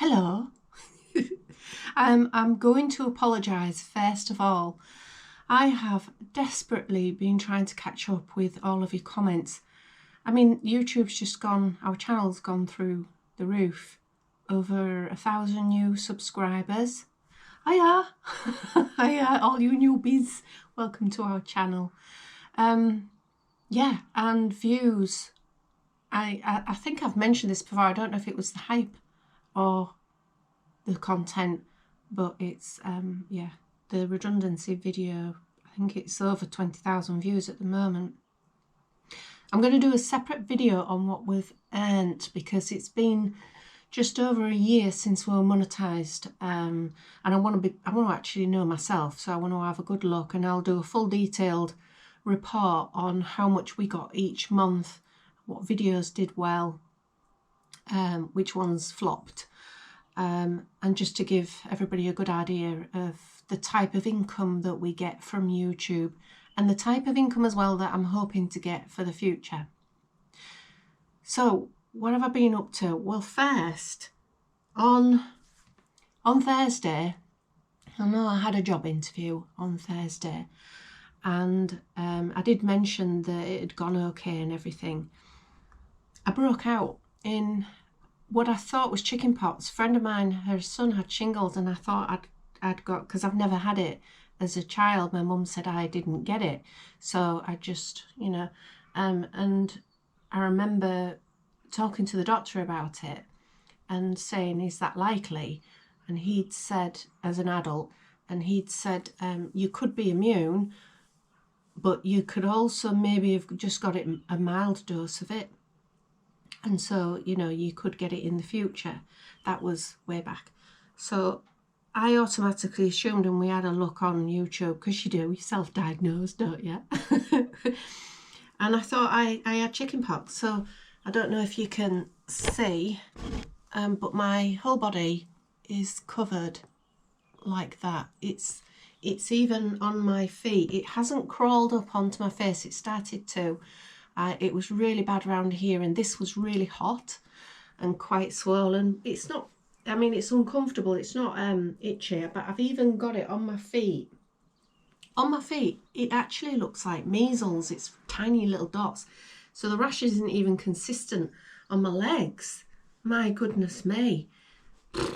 Hello. I'm going to apologise first of all. I have desperately been trying to catch up with all of your comments. I mean, YouTube's just gone, our channel's gone through the roof. Over 1,000 new subscribers. Hiya! Hiya, all you newbies. Welcome to our channel. Yeah, and views. I think I've mentioned this before. I don't know if it was the hype or the content, but it's yeah, the redundancy video. I think it's over 20,000 views at the moment. I'm going to do a separate video on what we've earned because it's been just over a year since we were monetized, and I want to actually know myself, so I want to have a good look, and I'll do a full detailed report on how much we got each month, what videos did well, which ones flopped, and just to give everybody a good idea of the type of income that we get from YouTube and the type of income as well that I'm hoping to get for the future. So what have I been up to? Well, first, on Thursday, I know I had a job interview on Thursday, and I did mention that it had gone okay and everything. I broke out in what I thought was chicken pox. A friend of mine, her son had shingles, and I thought I'd got, because I've never had it as a child. My mum said I didn't get it, so I just, you know, and I remember talking to the doctor about it and saying, is that likely? And he'd said, as an adult, and he'd said, you could be immune, but you could also maybe have just got it, a mild dose of it. And so, you know, you could get it in the future. That was way back. So I automatically assumed, and we had a look on YouTube, because you do, you self-diagnose, don't you? And I thought I had chicken pox. So I don't know if you can see, but my whole body is covered like that. It's even on my feet. It hasn't crawled up onto my face. It started to. It was really bad around here, and this was really hot and quite swollen. It's not, I mean, it's uncomfortable. It's not itchy, but I've even got it on my feet. On my feet, it actually looks like measles. It's tiny little dots. So the rash isn't even consistent. On my legs, my goodness me,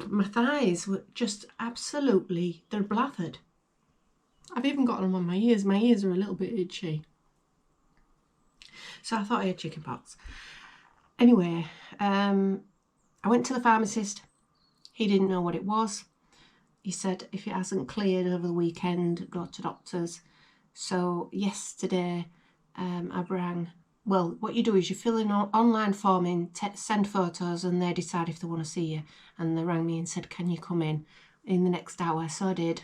my thighs were just absolutely, they're blathered. I've even got them on my ears. My ears are a little bit itchy. So I thought I had chicken pox. Anyway, I went to the pharmacist. He didn't know what it was. He said if it hasn't cleared over the weekend, go to doctors. So yesterday I rang. Well, what you do is you fill in an online form in, send photos, and they decide if they want to see you. And they rang me and said, can you come in the next hour? So I did.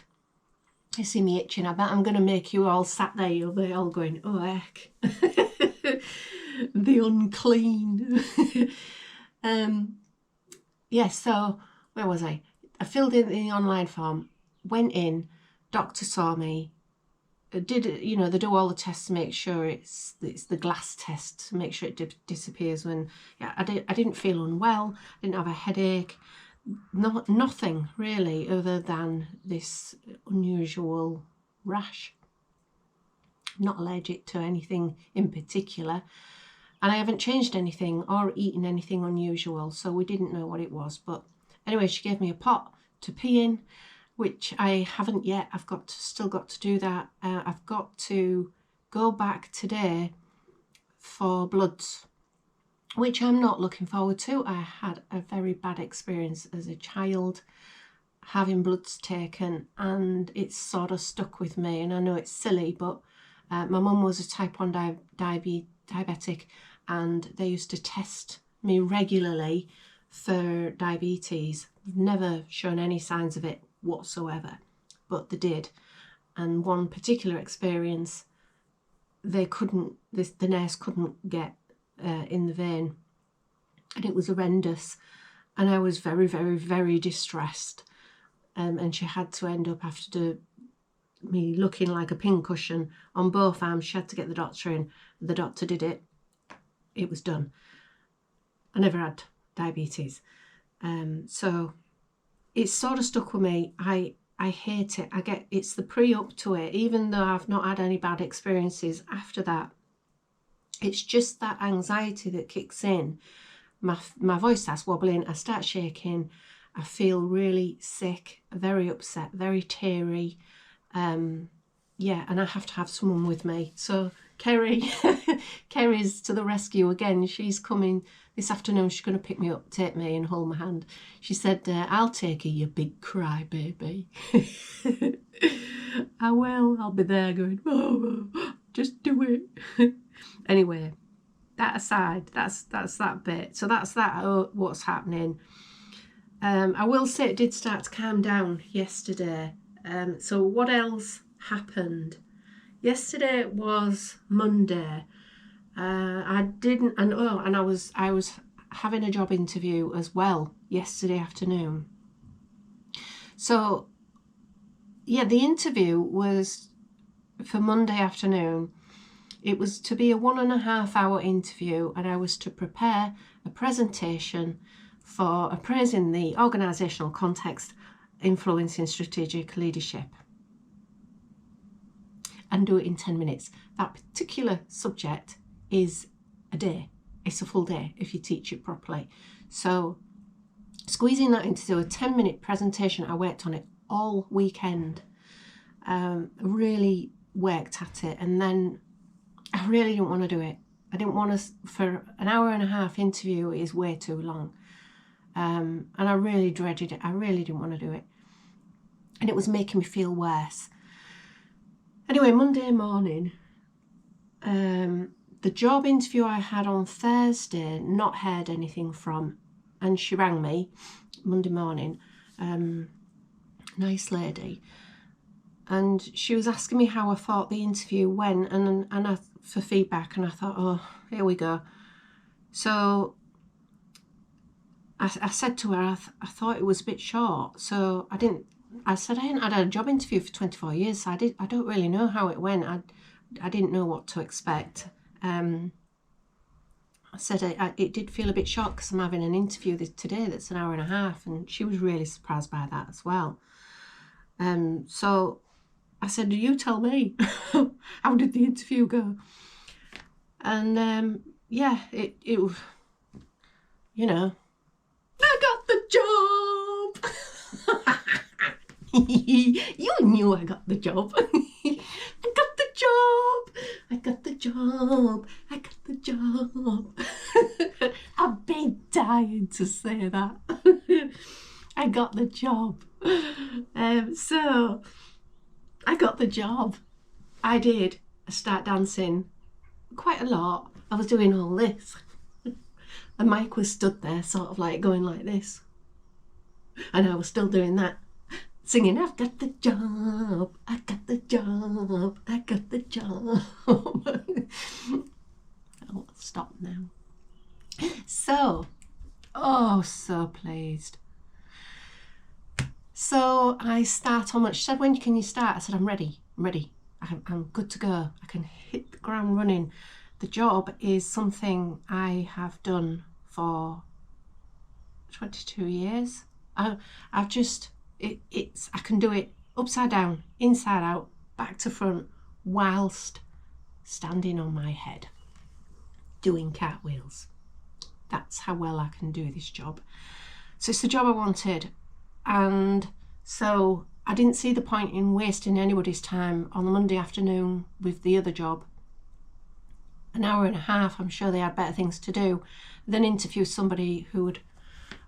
You see me itching. I bet I'm going to make you all sat there. You'll be all going, oh heck. The unclean. Yeah, so where was I? I filled in the online form, went in, doctor saw me, did, you know, they do all the tests to make sure it's the glass test to make sure it disappears when, yeah, I didn't feel unwell, didn't have a headache, nothing really other than this unusual rash. Not allergic to anything in particular, and I haven't changed anything or eaten anything unusual, so we didn't know what it was. But anyway, she gave me a pot to pee in, which I haven't yet. I've still got to do that. I've got to go back today for bloods, which I'm not looking forward to. I had a very bad experience as a child having bloods taken, and it's sort of stuck with me. And I know it's silly, but my mum was a type 1 diabetic, and they used to test me regularly for diabetes. I've never shown any signs of it whatsoever, but they did. And one particular experience, they couldn't, the nurse couldn't get in the vein, and it was horrendous. And I was very, very, very distressed. And she had to end up, after me looking like a pincushion on both arms, she had to get the doctor in. The doctor did it. It was done. I never had diabetes. So it's sort of stuck with me. I hate it. It's the pre-up to it, even though I've not had any bad experiences after that. It's just that anxiety that kicks in. My voice starts wobbling, I start shaking, I feel really sick, very upset, very teary. Yeah, and I have to have someone with me. So Kerry's to the rescue again. She's coming this afternoon. She's going to pick me up, take me and hold my hand. She said, I'll take you, you big cry baby. I will. I'll be there going, oh, just do it. Anyway, that aside, that's that bit. So that's what's happening. I will say it did start to calm down yesterday. So what else happened? Yesterday was Monday. I was having a job interview as well yesterday afternoon. So yeah, the interview was for Monday afternoon. It was to be a 1.5 hour interview, and I was to prepare a presentation for appraising the organisational context, influencing strategic leadership, and do it in 10 minutes. That particular subject is a day. It's a full day if you teach it properly. So squeezing that into a 10-minute presentation, I worked on it all weekend. Really worked at it, and then I really didn't want to do it. I didn't want to, for an 1.5 hour interview is way too long. And I really dreaded it. I really didn't want to do it. And it was making me feel worse. Anyway, Monday morning, the job interview I had on Thursday, not heard anything from, and she rang me Monday morning, nice lady, and she was asking me how I thought the interview went, and for feedback, and I thought, oh, here we go. So I said to her, I thought it was a bit short, so I said I hadn't had a job interview for 24 years, so I don't really know how it went. I didn't know what to expect. I said it did feel a bit short because I'm having an interview today that's an 1.5 hours, and she was really surprised by that as well. So I said, you tell me, how did the interview go? And yeah, it you know, I got the job. You knew I got the job. I got the job. I got the job. I got the job. I've been dying to say that. I got the job. So I got the job. I did. I started dancing quite a lot. I was doing all this. And Mike was stood there sort of like going like this. And I was still doing that. Singing, I've got the job, I got the job, I got the job. I'll stop now. So pleased. So I start on Monday. She said, when can you start? I said, I'm ready. I'm good to go. I can hit the ground running. The job is something I have done for 22 years. I've just... I can do it upside down, inside out, back to front, whilst standing on my head, doing cartwheels. That's how well I can do this job. So it's the job I wanted, and so I didn't see the point in wasting anybody's time on the Monday afternoon with the other job. An 1.5 hours, I'm sure they had better things to do than interview somebody who had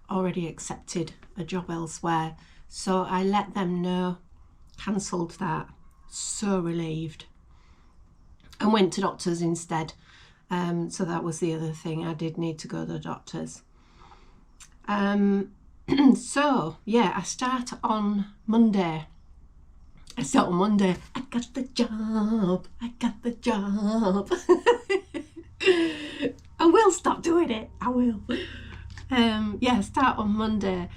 already accepted a job elsewhere. So I let them know, cancelled that, so relieved, and went to doctors instead. So that was the other thing, I did need to go to the doctors. So yeah, I start on Monday. I got the job, I got the job. I will stop doing it, I will. Yeah, start on Monday,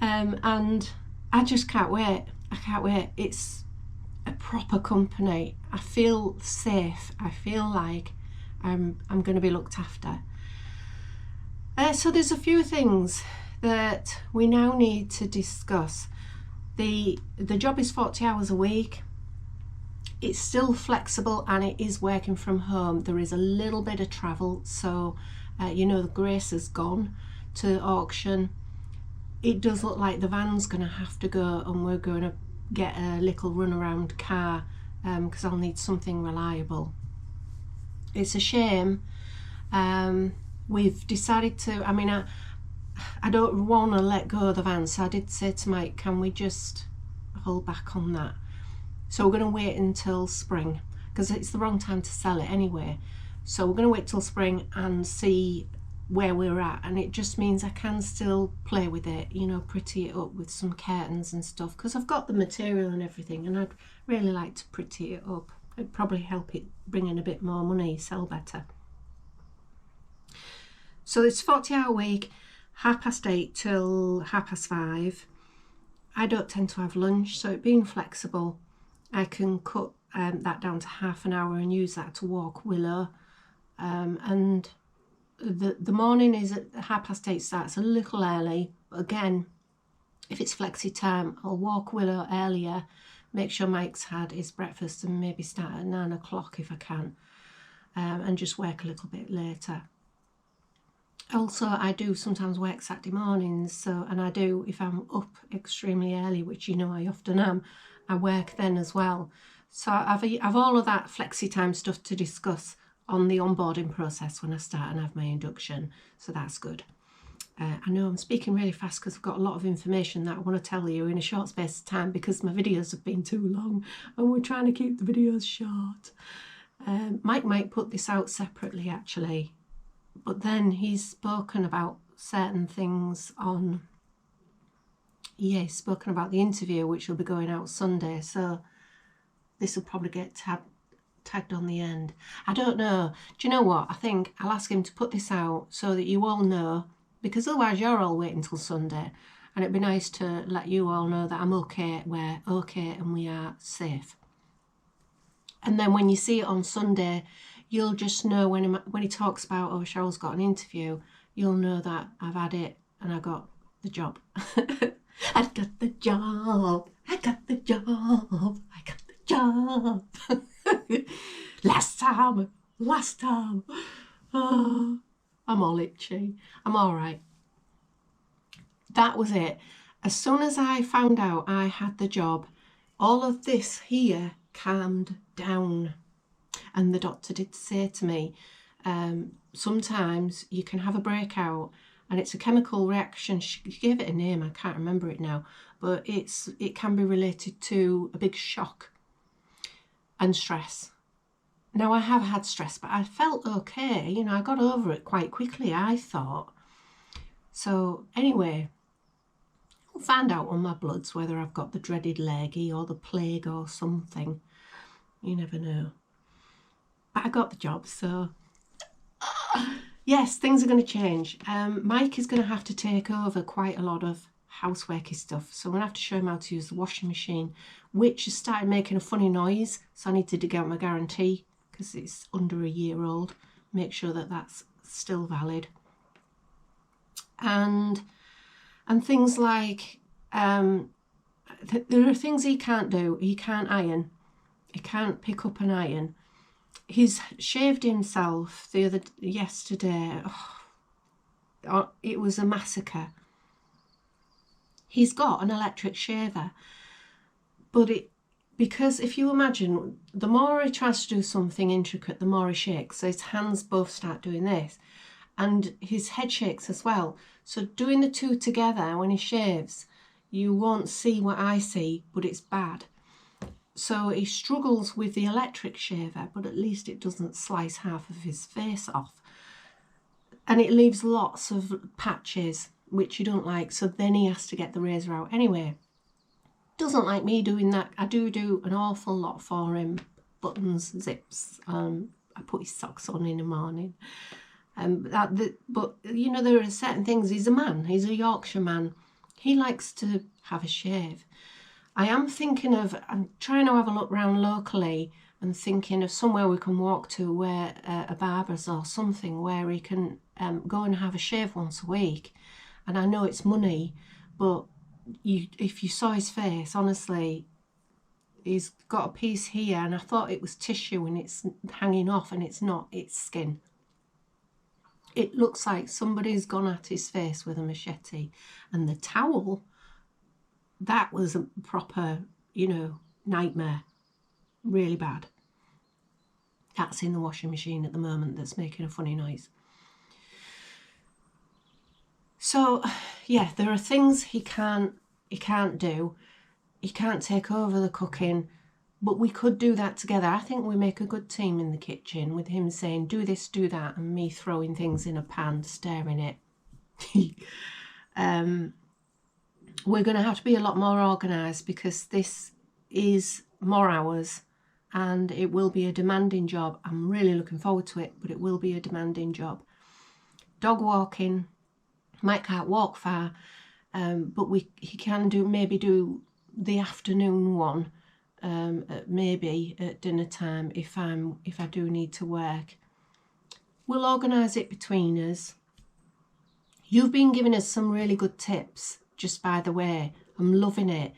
and I just can't wait. I can't wait. It's a proper company. I feel safe. I feel like I'm going to be looked after. So there's a few things that we now need to discuss. The job is 40 hours a week. It's still flexible and it is working from home. There is a little bit of travel, so the Grace has gone to auction. It does look like the van's going to have to go, and we're going to get a little runaround car because I'll need something reliable. It's a shame. We've decided to, I don't want to let go of the van, so I did say to Mike, can we just hold back on that? So we're going to wait until spring, because it's the wrong time to sell it anyway. So we're going to wait till spring and see where we're at, and it just means I can still play with it, pretty it up with some curtains and stuff, because I've got the material and everything, and I'd really like to pretty it up. It'd probably help it bring in a bit more money, sell better. So it's 40-hour week, 8:30 till 5:30. I don't tend to have lunch, so it being flexible, I can cut that down to half an hour and use that to walk Willow. And the morning is at 8:30 starts a little early, but again, if it's flexi time, I'll walk Willow earlier, make sure Mike's had his breakfast, and maybe start at 9 o'clock if I can, and just work a little bit later. Also, I do sometimes work Saturday mornings, and I do, if I'm up extremely early, which I often am, I work then as well. So I've all of that flexi time stuff to discuss on the onboarding process when I start and have my induction, so that's good. I know I'm speaking really fast because I've got a lot of information that I want to tell you in a short space of time, because my videos have been too long and we're trying to keep the videos short. Mike might put this out separately actually, but then he's spoken about certain things on, he's spoken about the interview which will be going out Sunday, so this will probably get tagged on the end. I don't know. Do you know what? I think I'll ask him to put this out so that you all know, because otherwise you're all waiting until Sunday, and it'd be nice to let you all know that I'm okay, we're okay, and we are safe. And then when you see it on Sunday, you'll just know when he talks about, oh, Cheryl's got an interview, you'll know that I've had it and I got the job. I got the job. I got the job. I got the job. Last time. Oh, I'm all itchy. I'm all right. That was it. As soon as I found out I had the job, all of this here calmed down. And the doctor did say to me, sometimes you can have a breakout and it's a chemical reaction. She gave it a name, I can't remember it now, but it can be related to a big shock and stress. Now, I have had stress, but I felt okay. I got over it quite quickly, I thought. So anyway, I'll find out on my bloods whether I've got the dreaded leggy or the plague or something. You never know. But I got the job, so yes, things are going to change. Mike is going to have to take over quite a lot of houseworky stuff, so I'm going to have to show him how to use the washing machine, which has started making a funny noise, so I need to dig out my guarantee because it's under a year old, make sure that that's still valid. And things like there are things he can't do. He can't iron, he can't pick up an iron. He's shaved himself yesterday. Oh, it was a massacre. He's got an electric shaver, but because if you imagine, the more he tries to do something intricate, the more he shakes. So his hands both start doing this, and his head shakes as well. So doing the two together when he shaves, you won't see what I see, but it's bad. So he struggles with the electric shaver, but at least it doesn't slice half of his face off. And it leaves lots of patches, which you don't like. So then he has to get the razor out. Anyway, doesn't like me doing that. I do an awful lot for him. Buttons, zips. I put his socks on in the morning. But, there are certain things. He's a man. He's a Yorkshire man. He likes to have a shave. I'm trying to have a look around locally and thinking of somewhere we can walk to where a barber's or something where he can go and have a shave once a week. And I know it's money, but if you saw his face, honestly, he's got a piece here, and I thought it was tissue and it's hanging off, and it's not, it's skin. It looks like somebody's gone at his face with a machete. And the towel, that was a proper, you know, nightmare. Really bad. That's in the washing machine at the moment, that's making a funny noise. So yeah, there are things he can't do. He can't take over the cooking, but we could do that together. I think we make a good team in the kitchen, with him saying do this, do that, and me throwing things in a pan, stirring it. We're going to have to be a lot more organised, because this is more hours and it will be a demanding job. I'm really looking forward to it, but it will be a demanding job. Dog walking, Mike can't walk far, but he can maybe do the afternoon one, maybe at dinner time if I do need to work. We'll organise it between us. You've been giving us some really good tips, just by the way. I'm loving it.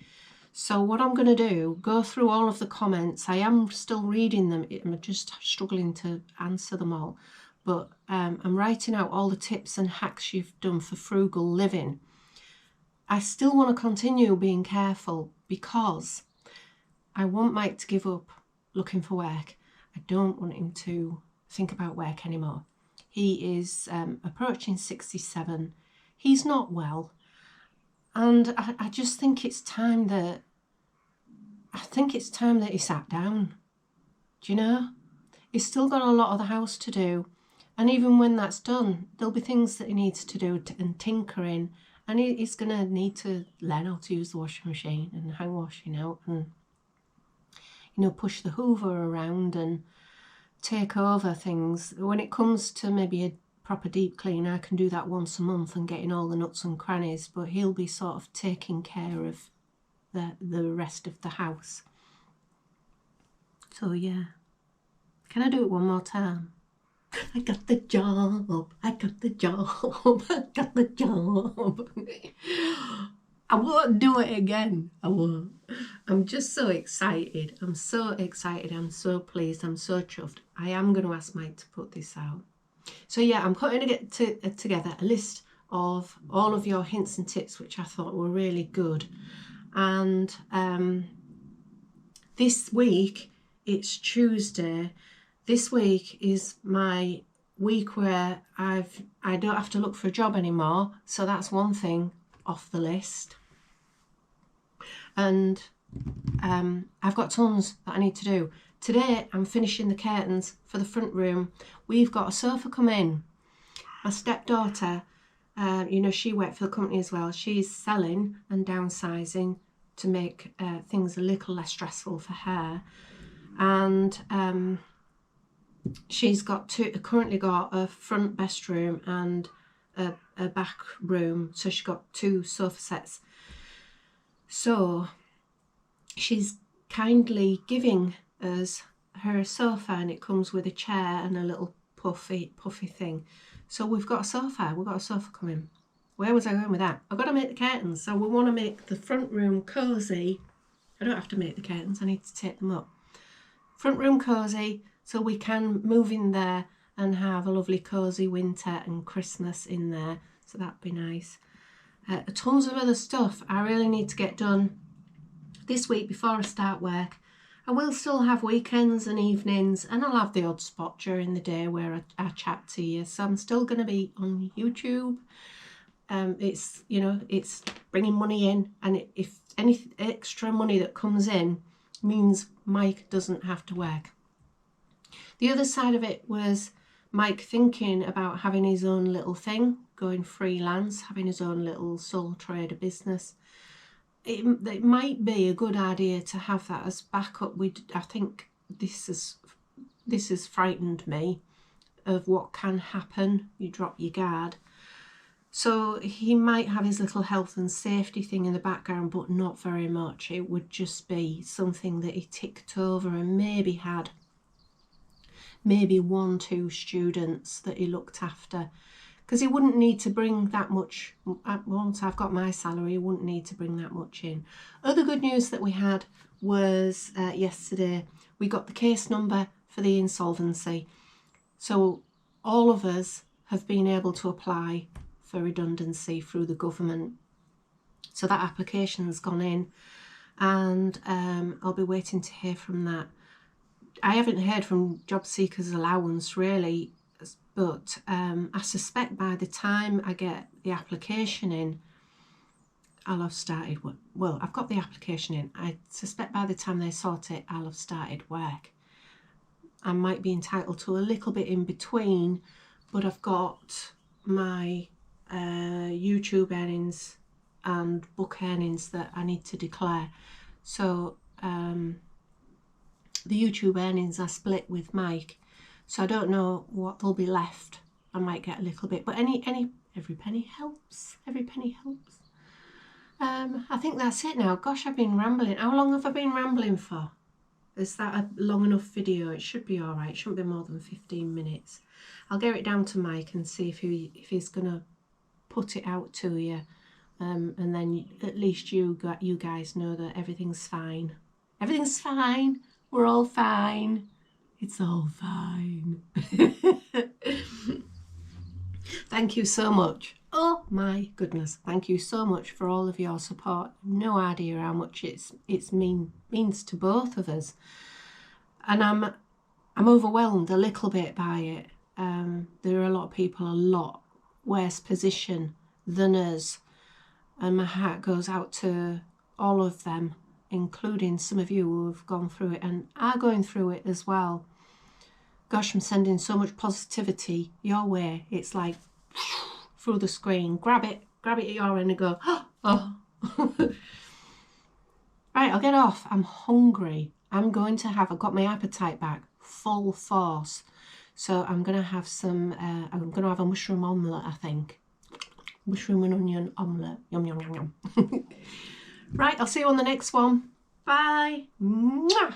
So what I'm going to do, go through all of the comments. I am still reading them. I'm just struggling to answer them all. But I'm writing out all the tips and hacks you've done for frugal living. I still want to continue being careful, because I want Mike to give up looking for work. I don't want him to think about work anymore. He is approaching 67. He's not well. And I just think it's time that he sat down. Do you know? He's still got a lot of the house to do. And even when that's done, there'll be things that he needs to do and tinkering. And he's going to need to learn how to use the washing machine and hang washing out and, you know, push the hoover around and take over things. When it comes to maybe a proper deep clean, I can do that once a month and getting all the nooks and crannies, but he'll be sort of taking care of the rest of the house. So yeah. Can I do it one more time? I got the job, I got the job, I got the job. I won't do it again. I won't. I'm just so excited. I'm so excited. I'm so pleased. I'm so chuffed. I am going to ask Mike to put this out. So yeah, I'm putting together a list of all of your hints and tips, which I thought were really good. And this week, it's Tuesday. This week is my week where I don't have to look for a job anymore. So that's one thing off the list. And I've got tons that I need to do. Today I'm finishing the curtains for the front room. We've got a sofa come in. My stepdaughter, you know, she worked for the company as well. She's selling and downsizing to make things a little less stressful for her. And she's currently got a front best room and a back room. So she's got 2 sofa sets. So she's kindly giving us her sofa, and it comes with a chair and a little puffy thing. So we've got a sofa. We've got a sofa coming. Where was I going with that? I've got to make the curtains. So we want to make the front room cosy. I don't have to make the curtains. I need to take them up. Front room cosy, so we can move in there and have a lovely cosy winter and Christmas in there. So that'd be nice. Tons of other stuff I really need to get done this week before I start work. I will still have weekends and evenings, and I'll have the odd spot during the day where I chat to you. So I'm still going to be on YouTube. It's, you know, it's bringing money in, and if any extra money that comes in means Mike doesn't have to work. The other side of it was Mike thinking about having his own little thing, going freelance, having his own little sole trader business. It might be a good idea to have that as backup. I think this has frightened me of what can happen. You drop your guard. So he might have his little health and safety thing in the background, but not very much. It would just be something that he ticked over and maybe had 1-2 students that he looked after. because he wouldn't need to bring that much. Once I've got my salary, he wouldn't need to bring that much in. Other good news that we had was yesterday, we got the case number for the insolvency. So all of us have been able to apply for redundancy through the government. So that application's gone in, and I'll be waiting to hear from that. I haven't heard from Job Seekers Allowance really, but I suspect by the time I get the application in, I'll have started work. Well, I've got the application in. I suspect by the time they sort it, I'll have started work. I might be entitled to a little bit in between, but I've got my YouTube earnings and book earnings that I need to declare. So the YouTube earnings are split with Mike, so I don't know what will be left. I might get a little bit, but every penny helps. Every penny helps. I think that's it now. Gosh, I've been rambling. How long have I been rambling for? Is that a long enough video? It should be all right. It shouldn't be more than 15 minutes. I'll get it down to Mike and see if he's gonna put it out to you, and then at least you guys know that everything's fine. Everything's fine. We're all fine. It's all fine. Thank you so much. Oh my goodness. Thank you so much for all of your support. No idea how much it means to both of us. And I'm overwhelmed a little bit by it. There are a lot of people a lot worse position than us. And my heart goes out to all of them, including some of you who have gone through it and are going through it as well. Gosh, I'm sending so much positivity your way. It's like through the screen. Grab it at your end and go, oh. Right, I'll get off. I'm hungry. I've got my appetite back, full force. So I'm going to have I'm going to have a mushroom omelette, I think. Mushroom and onion omelette. Yum, yum, yum, yum. Right, I'll see you on the next one. Bye. Mwah.